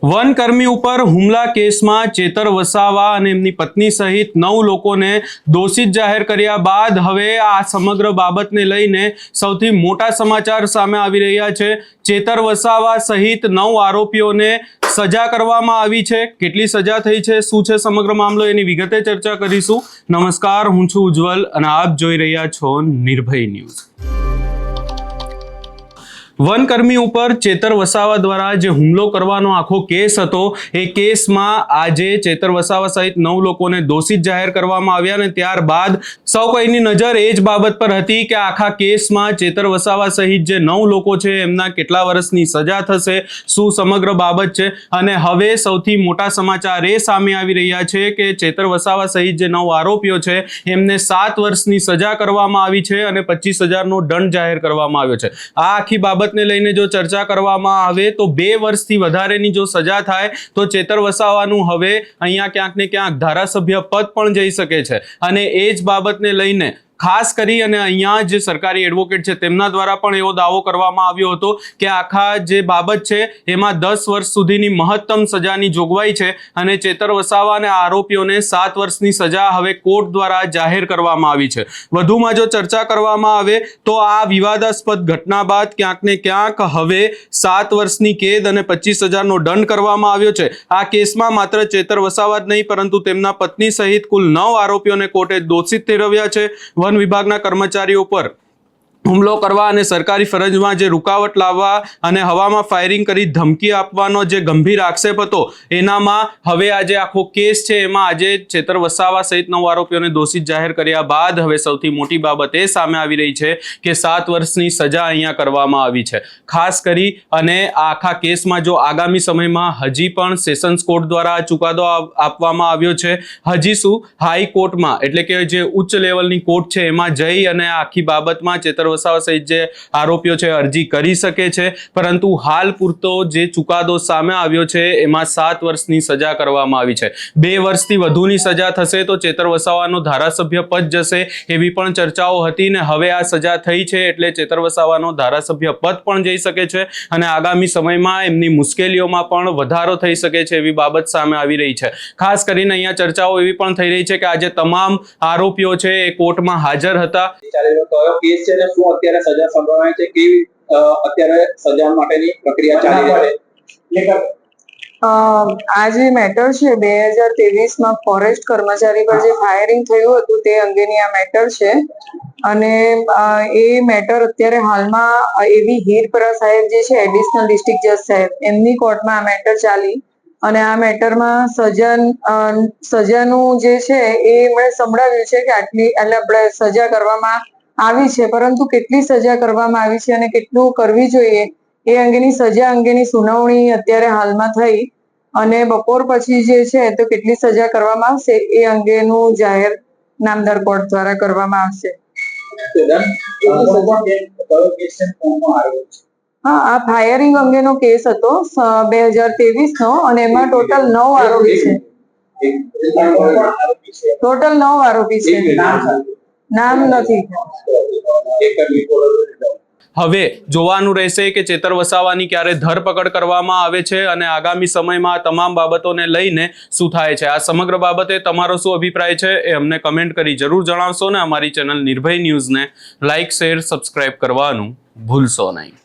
વનકર્મી ઉપર હુમલા કેસમાં ચેતર વસાવા અને એમની પત્ની સહિત 9 લોકોને દોષિત જાહેર કર્યા બાદ હવે આ સમગ્ર બાબતને લઈને સૌથી મોટા સમાચાર સામે આવી રહ્યા છે। ચેતર વસાવા સહિત 9 આરોપીઓને સજા કરવામાં આવી છે। કેટલી સજા થઈ છે, શું છે સમગ્ર મામલો, એની વિગતે ચર્ચા કરીશું। નમસ્કાર, હું છું ઉજ્જવલ અને આપ જોઈ રહ્યા છો નિર્ભય ન્યૂઝ। વનકર્મી ઉપર ચેતર વસાવા દ્વારા જે હુમલો કરવાનો આખો કેસ હતો, એ કેસમાં આજે ચેતર વસાવા સહિત 9 લોકોને દોષિત જાહેર કરવામાં આવ્યા અને ત્યારબાદ સૌ કોઈની નજર એ જ બાબત પર હતી કે આખા કેસમાં ચેતર વસાવા સહિત જે 9 લોકો છે એમના કેટલા વર્ષની સજા થશે, શું સમગ્ર બાબત છે। અને હવે સૌથી મોટા સમાચાર એ સામે આવી રહ્યા છે કે ચેતર વસાવા સહિત જે 9 આરોપીઓ છે એમને 7 વર્ષની સજા કરવામાં આવી છે અને 25,000નો દંડ જાહેર કરવામાં આવ્યો છે। આ આખી બાબત ને લઈને જો ચર્ચા કરવામાં આવે તો 2 વર્ષથી વધારેની જો સજા થાય તો ચેતર વસાવાનું હવે અહીંયા ક્યાંક ને ક્યાંક ધારાસભ્ય પદ પણ જઈ શકે છે। અને એ જ બાબતને લઈને ખાસ કરી અને અહીંયા જે સરકારી એડવોકેટ છે તેમના દ્વારા પણ એવો દાવો કરવામાં આવ્યો હતો કે આખા જે બાબત છે એમાં 10 વર્ષ સુધીની મહત્તમ સજાની જોગવાઈ છે અને ચેતર વસાવા અને આરોપીઓને 7 વર્ષની સજા હવે કોર્ટ દ્વારા જાહેર કરવામાં આવી છે। વધુમાં જો ચર્ચા કરવામાં આવે તો આ વિવાદાસ્પદ ઘટના બાદ ક્યાંક ને ક્યાંક હવે 7 વર્ષની કેદ અને 25,000નો દંડ કરવામાં આવ્યો છે। આ કેસમાં માત્ર ચેતર વસાવા જ નહીં પરંતુ તેમના પત્ની સહિત કુલ 9 આરોપીઓને કોર્ટે દોષિત ઠેરવ્યા છે। વન વિભાગના કર્મચારીઓ પર હુમલો કરવા અને સરકારી ફરજમાં જે રૂકાવટ લાવવા અને હવામાં ફાયરિંગ કરી ધમકી આપવાનો જે ગંભીર આક્ષેપ હતો એનામાં હવે આજે આખો કેસ છે એમાં આજે ચેતર વસાવા સહિત 9 આરોપીઓને દોષિત જાહેર કર્યા બાદ હવે સૌથી મોટી બાબત એ સામે આવી રહી છે કે 7 વર્ષની સજા અહીંયા કરવામાં આવી છે। ખાસ કરી અને આખા કેસમાં જો આગામી સમયમાં હજી પણ સેશન્સ કોર્ટ દ્વારા ચુકાદો આપવામાં આવ્યો છે, હજી શું હાઈકોર્ટમાં એટલે કે જે ઉચ્ચ લેવલની કોર્ટ છે એમાં જઈ અને આખી બાબતમાં ચેતર વસાવા સહિત જે આરોપીઓ છે અરજી કરી શકે છે, પરંતુ હાલ પૂરતો જે ચુકાદો સામે આવ્યો છે એમાં 7 વર્ષની સજા કરવામાં આવી છે। 2 વર્ષથી વધુની સજા થશે તો ચેતર વસાવાનો ધારાસભ્ય પદ જશે એવી પણ ચર્ચાઓ હતી ને હવે આ સજા થઈ છે એટલે ચેતર વસાવાનો ધારાસભ્ય પદ પણ જઈ શકે છે અને આગામી સમયમાં એમની મુશ્કેલીઓમાં પણ વધારો થઈ શકે છે એવી બાબત સામે આવી રહી છે। ખાસ કરીને અહીંયા ચર્ચાઓ એવી પણ થઈ રહી છે કે આજે તમામ આરોપીઓ છે એ કોર્ટમાં હાજર હતા। અત્યારે સજા સંભળાય છે કે અત્યારે સજા માટેની પ્રક્રિયા ચાલી રહી છે। આ જે મેટર છે 2023માં ફોરેસ્ટ કર્મચારી પર જે ફાયરિંગ થયું હતું તે અંગેની આ મેટર છે અને એ મેટર અત્યારે હાલમાં એવી હીરપરા સાહેબ જે છે એડિશનલ ડિસ્ટ્રિક્ટ જજ સાહેબ એમની કોર્ટમાં આ મેટર ચાલી અને આ મેટરમાં સજાનું જે છે એ મને સંભળાવ્યું છે કે આટલી એટલે આપણે સજા કરવામાં આવી છે, પરંતુ કેટલી સજા કરવામાં આવી છે અને કેટલું કરવી જોઈએ એ અંગેની સજા અંગેની સુનાવણી અત્યારે હાલમાં થઈ અને બપોર પછી જે છે તો કેટલી સજા કરવામાં આવશે એ અંગેનું જાહેર નામદાર કોર્ટ દ્વારા કરવામાં આવશે। હા, આ ફાયરિંગ અંગેનો કેસ હતો 2023નો અને એમાં ટોટલ 9 આરોપી છે। ટોટલ 9 આરોપી છે, નામ નથી। હવે જોવાનું રહેશે કે ચેતર વસાવાની ક્યારે ધરપકડ કરવામાં આવે છે અને આગામી સમયમાં આ તમામ બાબતોને લઈને શું થાય છે। આ સમગ્ર બાબતે તમારો શું અભિપ્રાય છે એ અમને કમેન્ટ કરી જરૂર જણાવશો ને અમારી ચેનલ નિર્ભય ન્યૂઝને લાઇક, શેર, સબસ્ક્રાઇબ કરવાનું ભૂલશો નહીં।